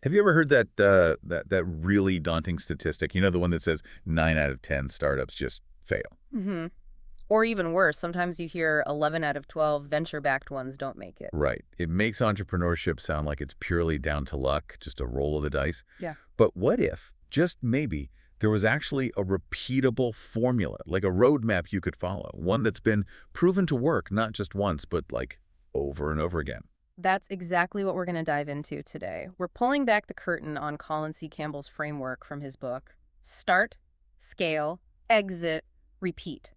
Have you ever heard that really daunting statistic? You know, the one that says 9 out of 10 startups just fail. Hmm. Or even worse, sometimes you hear 11 out of 12 venture-backed ones don't make it. Right. It makes entrepreneurship sound like it's purely down to luck, just a roll of the dice. Yeah. But what if, just maybe, there was actually a repeatable formula, like a roadmap you could follow, one that's been proven to work not just once, but like over and over again? That's exactly what we're going to dive into today. We're pulling back the curtain on Colin C. Campbell's framework from his book, Start, Scale, Exit, Repeat.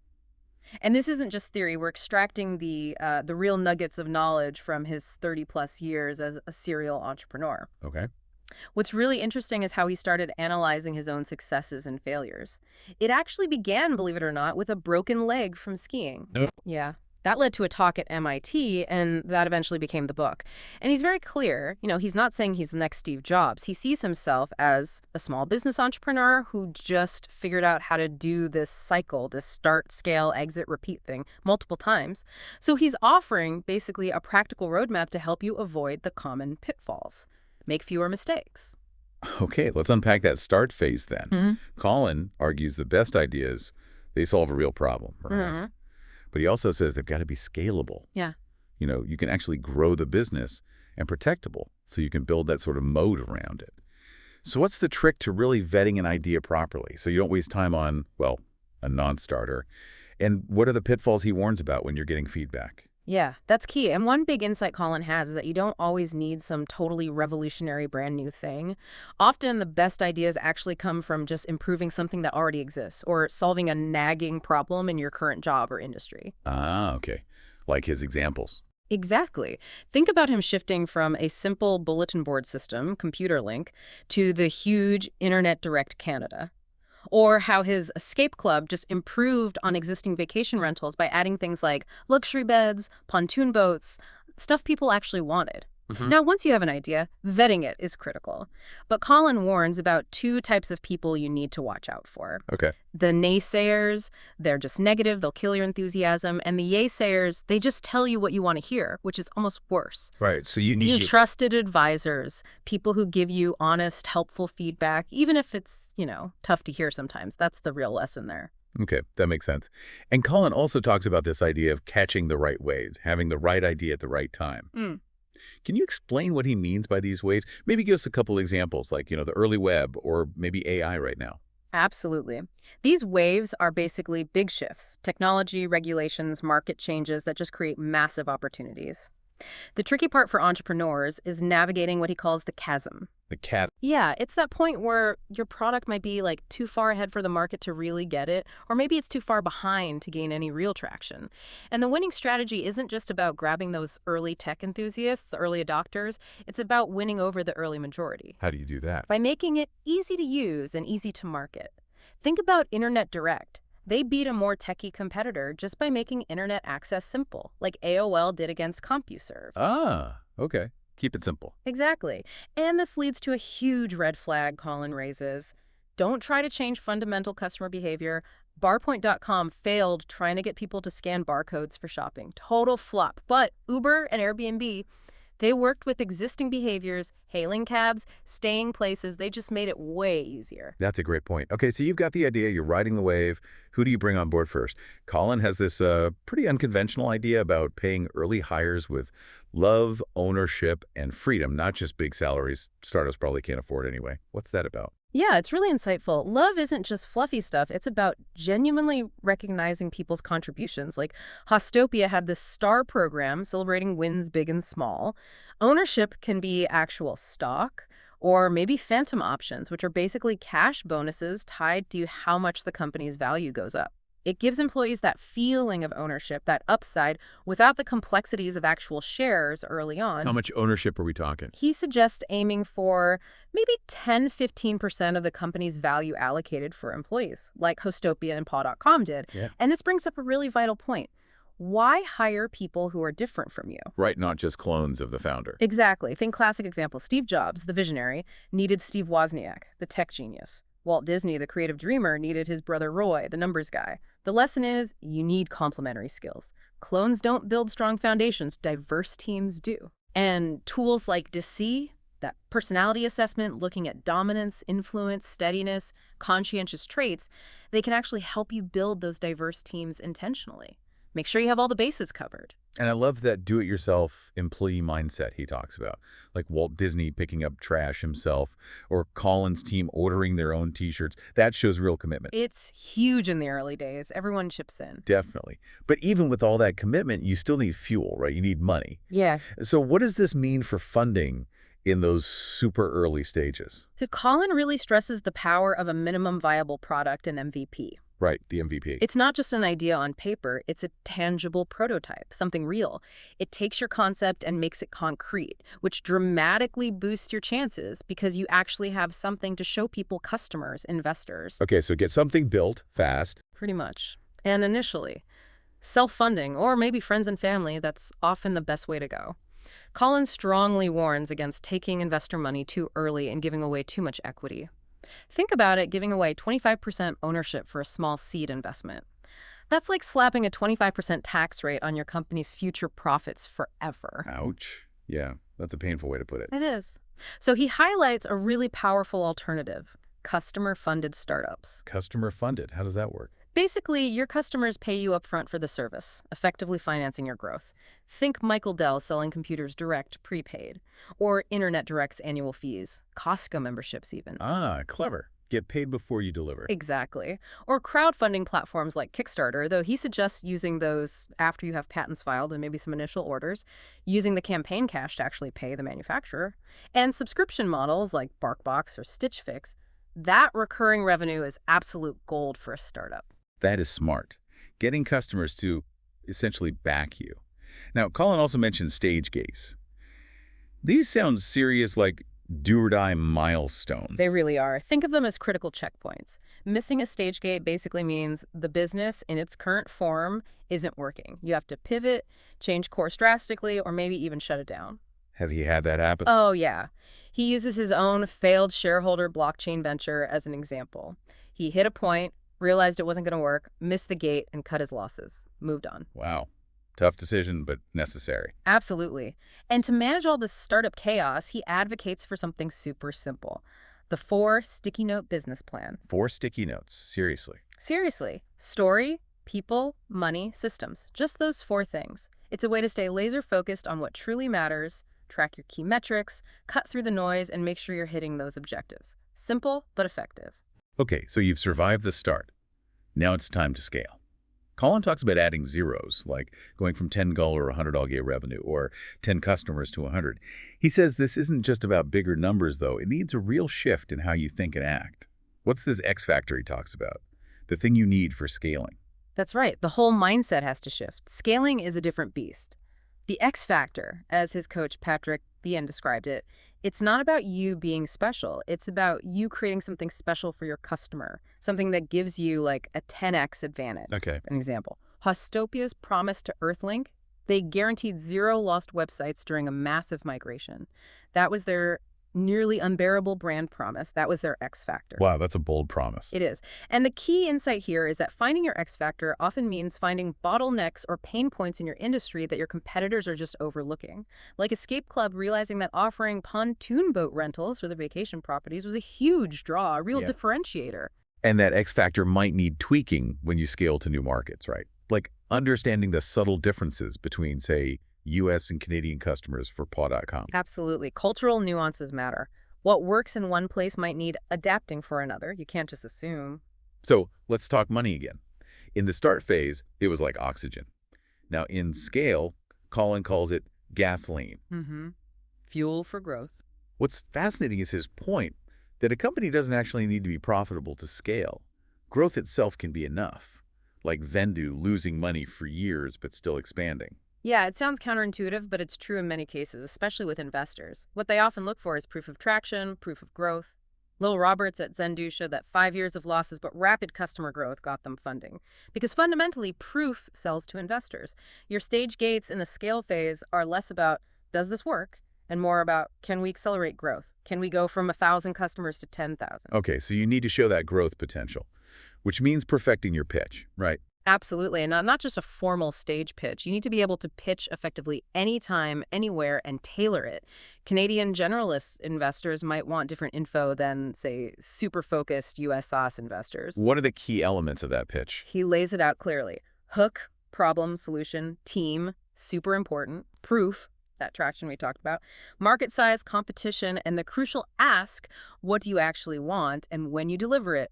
And this isn't just theory. We're extracting the real nuggets of knowledge from his 30-plus years as a serial entrepreneur. Okay. What's really interesting is how he started analyzing his own successes and failures. It actually began, believe it or not, with a broken leg from skiing. No. Yeah. That led to a talk at MIT, and that eventually became the book. And he's very clear, he's not saying he's the next Steve Jobs. He sees himself as a small business entrepreneur who just figured out how to do this cycle, this start, scale, exit, repeat thing multiple times. So he's offering basically a practical roadmap to help you avoid the common pitfalls, make fewer mistakes. Okay, let's unpack that start phase then. Mhm. Colin argues the best ideas, they solve a real problem, right? Mhm. But he also says they've got to be scalable. Yeah. You can actually grow the business and protectable, so you can build that sort of moat around it. So what's the trick to really vetting an idea properly so you don't waste time on, well, a non-starter? And what are the pitfalls he warns about when you're getting feedback? Yeah, that's key. And one big insight Colin has is that you don't always need some totally revolutionary brand new thing. Often the best ideas actually come from just improving something that already exists or solving a nagging problem in your current job or industry. Ah, okay. Like his examples. Exactly. Think about him shifting from a simple bulletin board system, computer link, to the huge Internet Direct Canada. Or how his escape club just improved on existing vacation rentals by adding things like luxury beds, pontoon boats, stuff people actually wanted. Hmm. Now, once you have an idea, vetting it is critical. But Colin warns about two types of people you need to watch out for. Okay. The naysayers, they're just negative, they'll kill your enthusiasm. And the yaysayers, they just tell you what you want to hear, which is almost worse. Right. So you need You trusted advisors, people who give you honest, helpful feedback, even if it's, tough to hear sometimes. That's the real lesson there. Okay, that makes sense. And Colin also talks about this idea of catching the right waves, having the right idea at the right time. Mm. Can you explain what he means by these waves? Maybe give us a couple examples, like, the early web or maybe AI right now. Absolutely. These waves are basically big shifts, technology, regulations, market changes that just create massive opportunities. The tricky part for entrepreneurs is navigating what he calls the chasm. The cat. Yeah, it's that point where your product might be like too far ahead for the market to really get it, or maybe it's too far behind to gain any real traction. And the winning strategy isn't just about grabbing those early tech enthusiasts, the early adopters, it's about winning over the early majority How do you do that? by making it easy to use and easy to market. Think about Internet Direct. They beat a more techie competitor just by making internet access simple, like AOL did against CompuServe. Ah, okay. Keep it simple. Exactly. And this leads to a huge red flag Colin raises. Don't try to change fundamental customer behavior. Barpoint.com failed trying to get people to scan barcodes for shopping. Total flop. But Uber and Airbnb, they worked with existing behaviors, hailing cabs, staying places. They just made it way easier. That's a great point. Okay, so you've got the idea, you're riding the wave. Who do you bring on board first? Colin has this pretty unconventional idea about paying early hires with love, ownership, and freedom, not just big salaries startups probably can't afford anyway. What's that about? Yeah, it's really insightful. Love isn't just fluffy stuff. It's about genuinely recognizing people's contributions. Like Hostopia had this STAR program celebrating wins big and small. Ownership can be actual stock or maybe phantom options, which are basically cash bonuses tied to how much the company's value goes up. It gives employees that feeling of ownership, that upside, without the complexities of actual shares early on. How much ownership are we talking? He suggests aiming for maybe 10–15% of the company's value allocated for employees, like Hostopia and Paw.com did. Yeah. And this brings up a really vital point. Why hire people who are different from you? Right, not just clones of the founder. Exactly. Think classic example. Steve Jobs, the visionary, needed Steve Wozniak, the tech genius. Walt Disney, the creative dreamer, needed his brother Roy, the numbers guy. The lesson is you need complementary skills. Clones don't build strong foundations. Diverse teams do. And tools like Deci, That personality assessment, looking at dominance, influence, steadiness, conscientious traits, they can actually help you build those diverse teams intentionally. Make sure you have all the bases covered. And I love that do-it-yourself employee mindset he talks about, like Walt Disney picking up trash himself or Colin's team ordering their own T-shirts. That shows real commitment. It's huge in the early days. Everyone chips in. Definitely. But even with all that commitment, you still need fuel, right? You need money. Yeah. So what does this mean for funding in those super early stages? So Colin really stresses the power of a minimum viable product and MVP. Right, the MVP. It's not just an idea on paper, it's a tangible prototype, something real. It takes your concept and makes it concrete, which dramatically boosts your chances because you actually have something to show people, customers, investors. Okay, so get something built fast. Pretty much. And initially, self-funding, or maybe friends and family, that's often the best way to go. Colin strongly warns against taking investor money too early and giving away too much equity. Think about it, giving away 25% ownership for a small seed investment. That's like slapping a 25% tax rate on your company's future profits forever. Ouch. Yeah, that's a painful way to put it. It is. So he highlights a really powerful alternative: customer-funded startups. Customer-funded. How does that work? Basically, your customers pay you upfront for the service, effectively financing your growth. Think Michael Dell selling computers direct, prepaid, or Internet Direct's annual fees, Costco memberships even. Ah, clever. Get paid before you deliver. Exactly. Or crowdfunding platforms like Kickstarter, though he suggests using those after you have patents filed and maybe some initial orders, using the campaign cash to actually pay the manufacturer. And subscription models like BarkBox or Stitch Fix, that recurring revenue is absolute gold for a startup. That is smart. Getting customers to essentially back you. Now, Colin also mentioned stage gates. These sound serious, like do-or-die milestones. They really are. Think of them as critical checkpoints. Missing a stage gate basically means the business in its current form isn't working. You have to pivot, change course drastically, or maybe even shut it down. Have you had that happen? Oh, yeah. He uses his own failed shareholder blockchain venture as an example. He hit a point, realized it wasn't going to work, missed the gate, and cut his losses. Moved on. Wow. Tough decision, but necessary. Absolutely. And to manage all this startup chaos, he advocates for something super simple: the 4 sticky note business plan. 4 sticky notes. Seriously. Seriously. Story, people, money, systems. Just those 4 things. It's a way to stay laser focused on what truly matters, track your key metrics, cut through the noise, and make sure you're hitting those objectives. Simple, but effective. Okay, so you've survived the start. Now it's time to scale. Colin talks about adding zeros, like going from $10 or $100 revenue, or 10 customers to 100. He says this isn't just about bigger numbers, though. It needs a real shift in how you think and act. What's this X factor he talks about? The thing you need for scaling. That's right. The whole mindset has to shift. Scaling is a different beast. The X factor, as his coach Patrick Bien described it, it's not about you being special. It's about you creating something special for your customer, something that gives you like a 10x advantage. Okay. An example: Hostopia's promise to Earthlink, they guaranteed 0 lost websites during a massive migration. That was their nearly unbearable brand promise. That was their X factor. Wow, that's a bold promise. It is. And the key insight here is that finding your X factor often means finding bottlenecks or pain points in your industry that your competitors are just overlooking. Like Escape Club realizing that offering pontoon boat rentals for their vacation properties was a huge draw, a real differentiator. And that X factor might need tweaking when you scale to new markets, right? Like understanding the subtle differences between, say, U.S. and Canadian customers for paw.com. Absolutely. Cultural nuances matter. What works in one place might need adapting for another. You can't just assume. So let's talk money again. In the start phase, it was like oxygen. Now in scale, Colin calls it gasoline. Fuel for growth. What's fascinating is his point that a company doesn't actually need to be profitable to scale. Growth itself can be enough, like Zendu losing money for years but still expanding. Yeah, it sounds counterintuitive, but it's true in many cases, especially with investors. What they often look for is proof of traction, proof of growth. Lil Roberts at Zendu showed that 5 years of losses but rapid customer growth got them funding. Because fundamentally, proof sells to investors. Your stage gates in the scale phase are less about, does this work? And more about, can we accelerate growth? Can we go from 1,000 customers to 10,000? Okay, so you need to show that growth potential, which means perfecting your pitch, right? Absolutely, and not just a formal stage pitch. You need to be able to pitch effectively anytime, anywhere, and tailor it. Canadian generalist investors might want different info than, say, super focused US sauce investors. What are the key elements of that pitch? He lays it out clearly. Hook, problem, solution, team, super important, proof, that traction we talked about, market size, competition, and the crucial ask, what do you actually want and when you deliver it?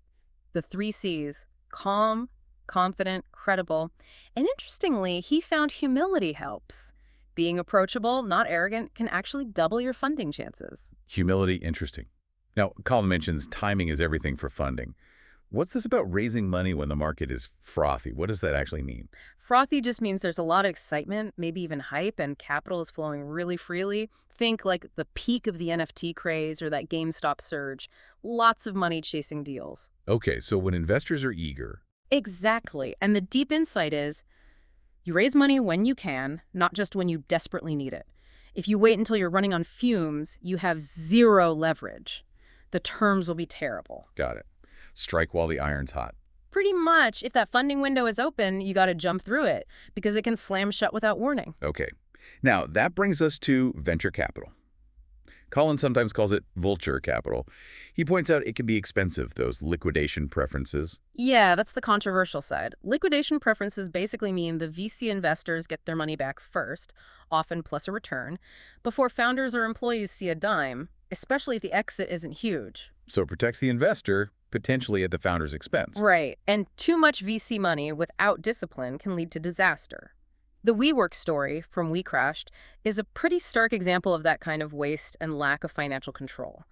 The 3 C's, calm, confident, credible. And interestingly, he found humility helps. Being approachable, not arrogant, can actually double your funding chances. Humility, interesting. Now, Colin mentions timing is everything for funding. What's this about raising money when the market is frothy? What does that actually mean? Frothy just means there's a lot of excitement, maybe even hype, and capital is flowing really freely. Think like the peak of the NFT craze or that GameStop surge. Lots of money chasing deals. Okay, so when investors are eager, Exactly. And the deep insight is you raise money when you can, not just when you desperately need it. If you wait until you're running on fumes, you have zero leverage. The terms will be terrible. got it. Strike while the iron's hot. Pretty much, if that funding window is open, you got to jump through it because it can slam shut without warning. Okay. Now, that brings us to venture capital. Colin sometimes calls it vulture capital. He points out it can be expensive, those liquidation preferences. Yeah, that's the controversial side. Liquidation preferences basically mean the VC investors get their money back first, often plus a return, before founders or employees see a dime, especially if the exit isn't huge. So it protects the investor, potentially at the founder's expense. Right, and too much VC money without discipline can lead to disaster. The WeWork story from We Crashed is a pretty stark example of that kind of waste and lack of financial control.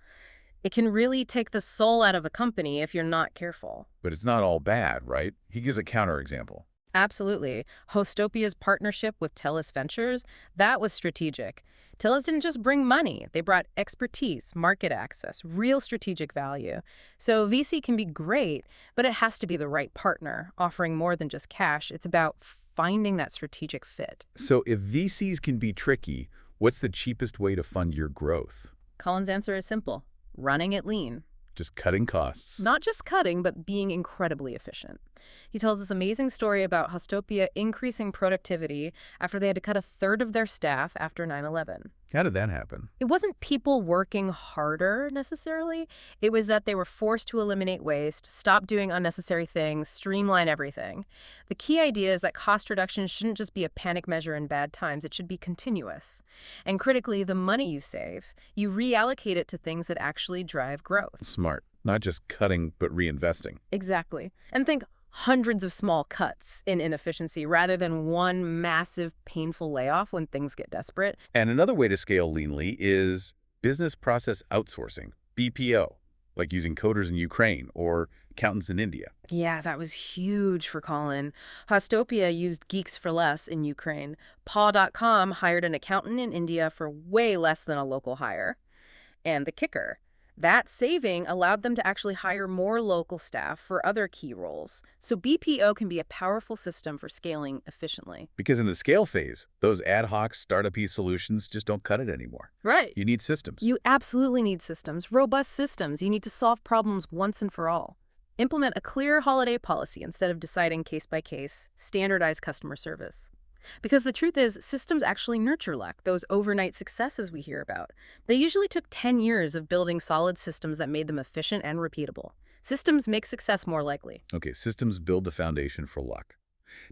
It can really take the soul out of a company if you're not careful. But it's not all bad, right? He gives a counterexample. Absolutely. Hostopia's partnership with TELUS Ventures, that was strategic. TELUS didn't just bring money. They brought expertise, market access, real strategic value. So VC can be great, but it has to be the right partner, offering more than just cash. It's about finding that strategic fit. So if VCs can be tricky, what's the cheapest way to fund your growth? Colin's answer is simple. Running it lean. Just cutting costs. Not just cutting, but being incredibly efficient. He tells this amazing story about Hostopia increasing productivity after they had to cut a third of their staff after 9/11. How did that happen? It wasn't people working harder necessarily. It was that they were forced to eliminate waste, stop doing unnecessary things, streamline everything. The key idea is that cost reduction shouldn't just be a panic measure in bad times. It should be continuous. And critically, the money you save, you reallocate it to things that actually drive growth. Smart. Not just cutting, but reinvesting. Exactly. And think hundreds of small cuts in inefficiency rather than one massive, painful layoff when things get desperate. And another way to scale leanly is business process outsourcing, BPO, like using coders in Ukraine or accountants in India. Yeah, that was huge for Colin. Hostopia used geeks for less in Ukraine. Paw.com hired an accountant in India for way less than a local hire. And the kicker, that saving allowed them to actually hire more local staff for other key roles. So BPO can be a powerful system for scaling efficiently. Because in the scale phase, those ad hoc startup-y solutions just don't cut it anymore. Right. You need systems. You absolutely need systems, robust systems. You need to solve problems once and for all. Implement a clear holiday policy instead of deciding case by case. Standardize customer service. Because the truth is, systems actually nurture luck, those overnight successes we hear about. They usually took 10 years of building solid systems that made them efficient and repeatable. Systems make success more likely. Okay, systems build the foundation for luck.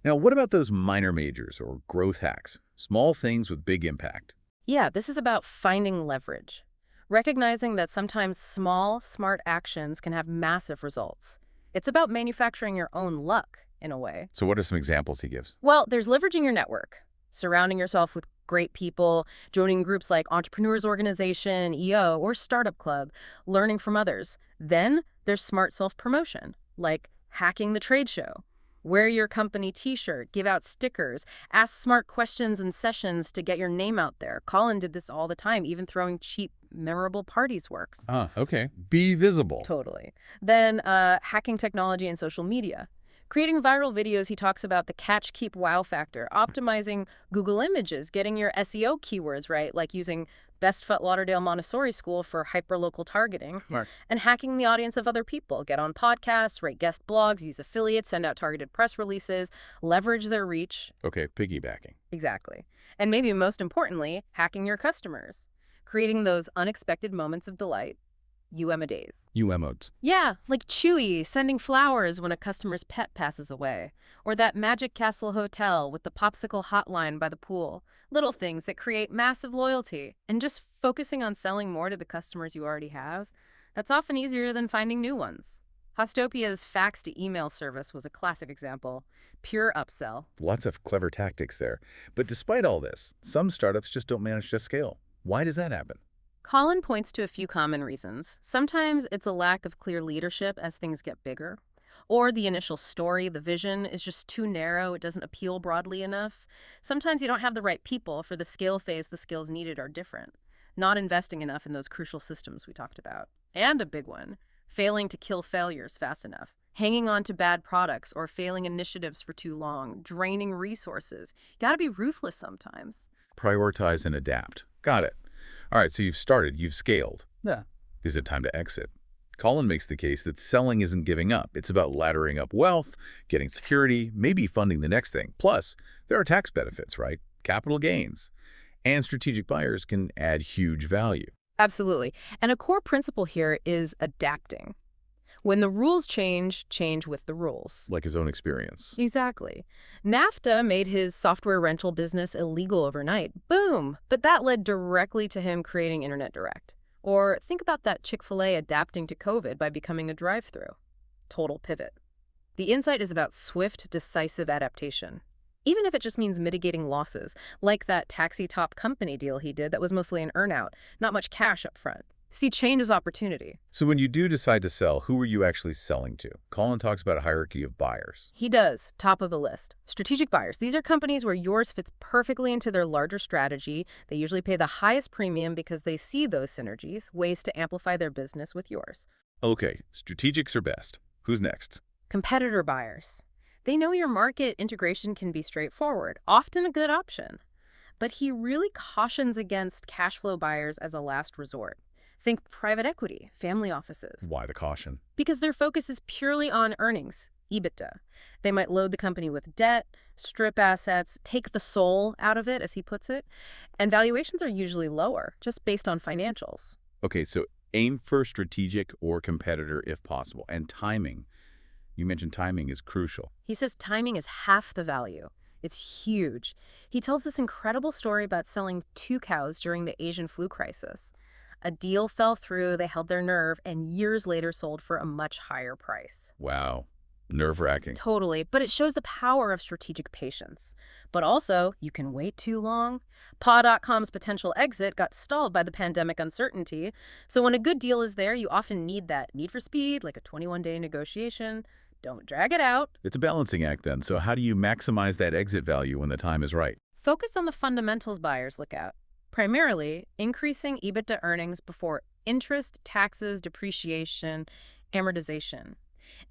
Now, what about those minor majors or growth hacks? Small things with big impact. Yeah, this is about finding leverage. Recognizing that sometimes small, smart actions can have massive results. It's about manufacturing your own luck, in a way. So what are some examples he gives? Well, there's leveraging your network, surrounding yourself with great people, joining groups like Entrepreneurs Organization, EO, or Startup Club, learning from others. Then there's smart self-promotion, like hacking the trade show. Wear your company t-shirt, give out stickers, ask smart questions in sessions to get your name out there. Colin did this all the time, even throwing cheap, memorable parties works. Okay. Be visible. Totally. Then hacking technology and social media. Creating viral videos, he talks about the catch, keep, wow factor, optimizing Google Images, getting your SEO keywords right, like using Best Fort Lauderdale Montessori School for hyperlocal targeting, Smart. and hacking the audience of other people. Get on podcasts, write guest blogs, use affiliates, send out targeted press releases, leverage their reach. Okay, piggybacking. Exactly. And maybe most importantly, hacking your customers. Creating those unexpected moments of delight. days. UMOs. Yeah, like Chewy sending flowers when a customer's pet passes away. Or that Magic Castle Hotel with the popsicle hotline by the pool. Little things that create massive loyalty. And just focusing on selling more to the customers you already have, that's often easier than finding new ones. Hostopia's fax to email service was a classic example. Pure upsell. Lots of clever tactics there. But despite all this, some startups just don't manage to scale. Why does that happen? Colin points to a few common reasons. Sometimes it's a lack of clear leadership as things get bigger. Or the initial story, the vision, is just too narrow, it doesn't appeal broadly enough. Sometimes you don't have the right people for the scale phase. The skills needed are different. Not investing enough in those crucial systems we talked about. And a big one, failing to kill failures fast enough. Hanging on to bad products or failing initiatives for too long, draining resources. You gotta be ruthless sometimes. Prioritize and adapt. Got it. All right, so you've started, you've scaled. Yeah. Is it time to exit? Colin makes the case that selling isn't giving up. It's about laddering up wealth, getting security, maybe funding the next thing. Plus, there are tax benefits, right? Capital gains. And strategic buyers can add huge value. Absolutely. And a core principle here is adapting. When the rules change, change with the rules. Like his own experience. Exactly. NAFTA made his software rental business illegal overnight. Boom! But that led directly to him creating Internet Direct. Or think about that Chick-fil-A adapting to COVID by becoming a drive-thru. Total pivot. The insight is about swift, decisive adaptation. Even if it just means mitigating losses, like that taxi top company deal he did that was mostly an earnout, not much cash up front. See, change is opportunity. So when you do decide to sell, who are you actually selling to? Colin talks about a hierarchy of buyers. He does. Top of the list. Strategic buyers. These are companies where yours fits perfectly into their larger strategy. They usually pay the highest premium because they see those synergies, ways to amplify their business with yours. Okay, strategics are best. Who's next? Competitor buyers. They know your market integration can be straightforward, often a good option. But he really cautions against cash flow buyers as a last resort. Think private equity, family offices. Why the caution? Because their focus is purely on earnings, EBITDA. They might load the company with debt, strip assets, take the soul out of it, as he puts it, and valuations are usually lower, just based on financials. Okay, so aim for strategic or competitor if possible. And timing. You mentioned timing is crucial. He says timing is half the value. It's huge. He tells this incredible story about selling 2 cows during the Asian flu crisis. A deal fell through, they held their nerve, and years later sold for a much higher price. Wow. Nerve-wracking. Totally, but it shows the power of strategic patience. But also, you can wait too long. Paw.com's potential exit got stalled by the pandemic uncertainty, so when a good deal is there, you often need that need for speed, like a 21-day negotiation. Don't drag it out. It's a balancing act then, so how do you maximize that exit value when the time is right? Focus on the fundamentals buyers look at. Primarily, increasing EBITDA earnings before interest, taxes, depreciation, amortization,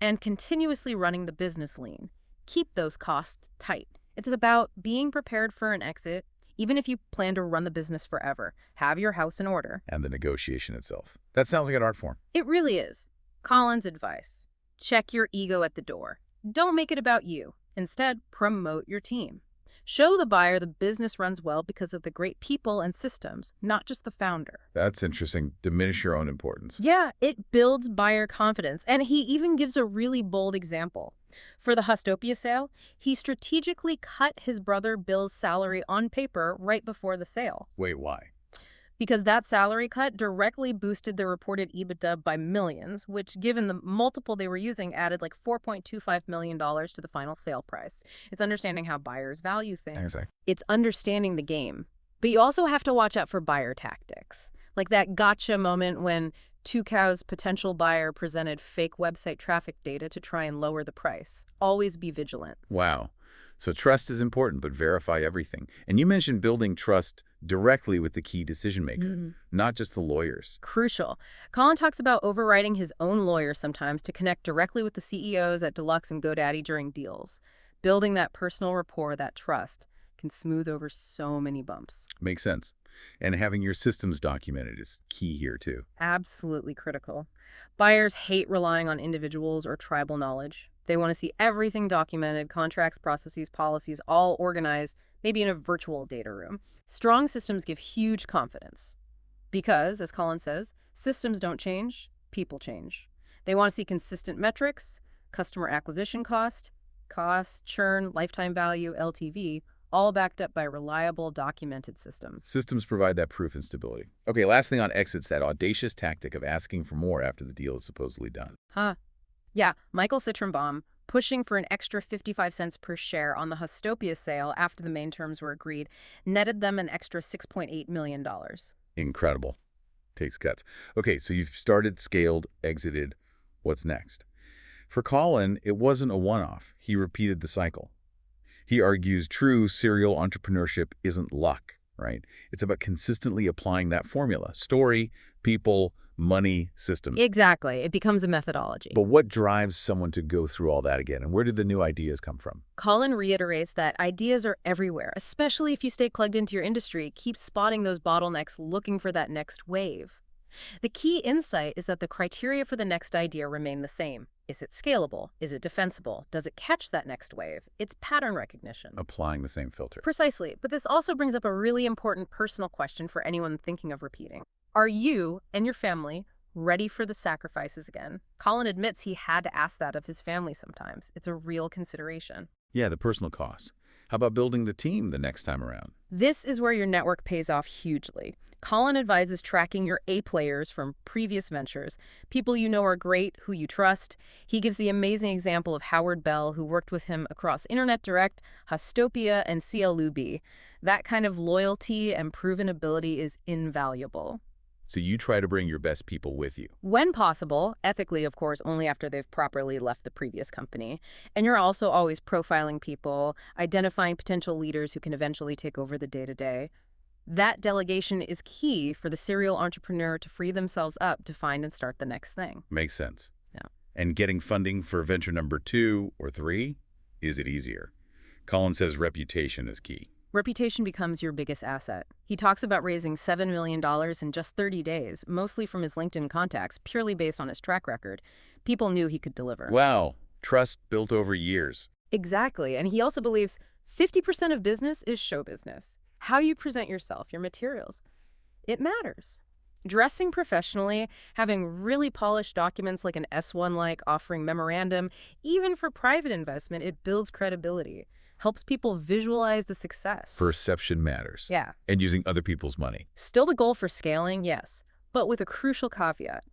and continuously running the business lean. Keep those costs tight. It's about being prepared for an exit, even if you plan to run the business forever. Have your house in order. And the negotiation itself. That sounds like an art form. It really is. Colin's advice. Check your ego at the door. Don't make it about you. Instead, promote your team. Show the buyer the business runs well because of the great people and systems, not just the founder. That's interesting. Diminish your own importance. Yeah, it builds buyer confidence. And he even gives a really bold example. For the Hostopia sale, he strategically cut his brother Bill's salary on paper right before the sale. Wait, why? Because that salary cut directly boosted their reported EBITDA by millions, which, given the multiple they were using, added like $4.25 million to the final sale price. It's understanding how buyers value things. Exactly. It's understanding the game. But you also have to watch out for buyer tactics. Like that gotcha moment when 2 Cow's potential buyer presented fake website traffic data to try and lower the price. Always be vigilant. Wow. So trust is important, but verify everything. And you mentioned building trust directly with the key decision maker, not just the lawyers. Crucial. Colin talks about overriding his own lawyer sometimes to connect directly with the CEOs at Deluxe and GoDaddy during deals. Building that personal rapport, that trust, can smooth over so many bumps. Makes sense. And having your systems documented is key here, too. Absolutely critical. Buyers hate relying on individuals or tribal knowledge. They want to see everything documented, contracts, processes, policies, all organized, maybe in a virtual data room. Strong systems give huge confidence because, as Colin says, systems don't change, people change. They want to see consistent metrics, customer acquisition cost, churn, lifetime value, LTV, all backed up by reliable, documented systems. Systems provide that proof and stability. Okay, last thing on exits, that audacious tactic of asking for more after the deal is supposedly done. Yeah, Michael Citronbaum pushing for an extra 55 cents per share on the Hostopia sale after the main terms were agreed, netted them an extra $6.8 million. Incredible. Takes guts. Okay, so you've started, scaled, exited. What's next? For Colin, it wasn't a one-off. He repeated the cycle. He argues true serial entrepreneurship isn't luck, right? It's about consistently applying that formula. Story, people, money, systems. Exactly. It becomes a methodology. But what drives someone to go through all that again? And where did the new ideas come from? Colin reiterates that ideas are everywhere, especially if you stay plugged into your industry. Keep spotting those bottlenecks, looking for that next wave. The key insight is that the criteria for the next idea remain the same. Is it scalable? Is it defensible? Does it catch that next wave? It's pattern recognition. Applying the same filter. Precisely. But this also brings up a really important personal question for anyone thinking of repeating. Are you and your family ready for the sacrifices again? Colin admits he had to ask that of his family sometimes. It's a real consideration. Yeah, the personal cost. How about building the team the next time around? This is where your network pays off hugely. Colin advises tracking your A players from previous ventures, people you know are great, who you trust. He gives the amazing example of Howard Bell, who worked with him across Internet Direct, Hostopia, and CLUB. That kind of loyalty and proven ability is invaluable. So you try to bring your best people with you. When possible, ethically, of course, only after they've properly left the previous company. And you're also always profiling people, identifying potential leaders who can eventually take over the day-to-day. That delegation is key for the serial entrepreneur to free themselves up to find and start the next thing. Makes sense. Yeah. And getting funding for venture number 2 or 3, is it easier? Colin says reputation is key. Reputation becomes your biggest asset. He talks about raising $7 million in just 30 days, mostly from his LinkedIn contacts, purely based on his track record. People knew he could deliver. Wow. Trust built over years. Exactly. And he also believes 50% of business is show business. How you present yourself, your materials. It matters. Dressing professionally, having really polished documents like an S1-like offering memorandum, even for private investment, it builds credibility. Helps people visualize the success. Perception matters. Yeah. And using other people's money. Still the goal for scaling, yes, but with a crucial caveat.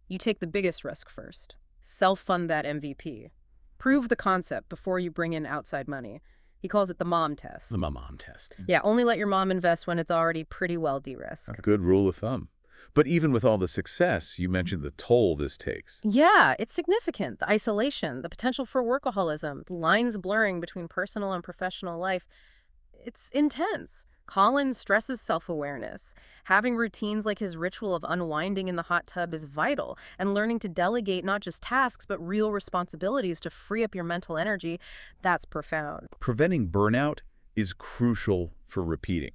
You take the biggest risk first. Self-fund that MVP. Prove the concept before you bring in outside money. He calls it the mom test. The mom test. Yeah, only let your mom invest when it's already pretty well de-risked. A good rule of thumb. But even with all the success, you mentioned the toll this takes. Yeah, it's significant. The isolation, the potential for workaholism, the lines blurring between personal and professional life. It's intense. Colin stresses self-awareness. Having routines like his ritual of unwinding in the hot tub is vital, and learning to delegate not just tasks, but real responsibilities to free up your mental energy, that's profound. Preventing burnout is crucial for repeating.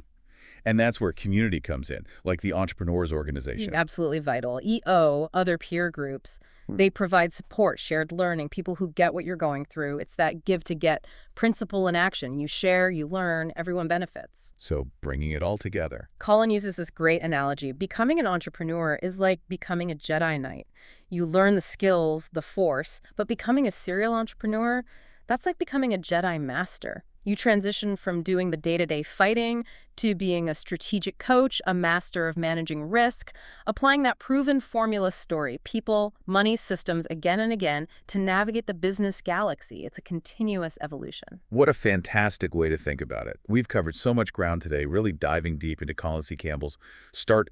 And that's where community comes in, like the Entrepreneurs Organization. Absolutely vital. EO, other peer groups, they provide support, shared learning, people who get what you're going through. It's that give to get principle in action. You share, you learn, everyone benefits. So bringing it all together. Colin uses this great analogy. Becoming an entrepreneur is like becoming a Jedi Knight. You learn the skills, the force, but becoming a serial entrepreneur, that's like becoming a Jedi Master. You transition from doing the day-to-day fighting to being a strategic coach, a master of managing risk, applying that proven formula story, people, money, systems, again and again to navigate the business galaxy. It's a continuous evolution. What a fantastic way to think about it. We've covered so much ground today, really diving deep into Colin C. Campbell's start,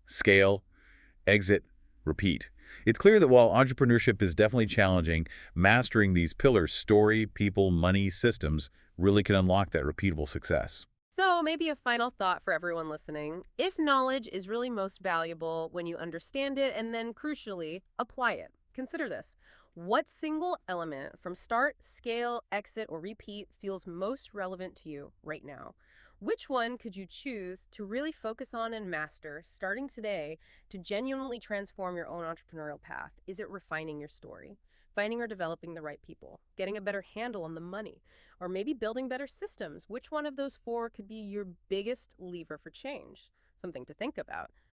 scale, exit, repeat. It's clear that while entrepreneurship is definitely challenging, mastering these pillars, story, people, money, systems, really can unlock that repeatable success. So maybe a final thought for everyone listening. If knowledge is really most valuable when you understand it and then, crucially, apply it. Consider this. What single element from start, scale, exit, or repeat feels most relevant to you right now? Which one could you choose to really focus on and master starting today to genuinely transform your own entrepreneurial path? Is it refining your story, finding or developing the right people, getting a better handle on the money, or maybe building better systems? Which one of those four could be your biggest lever for change? Something to think about.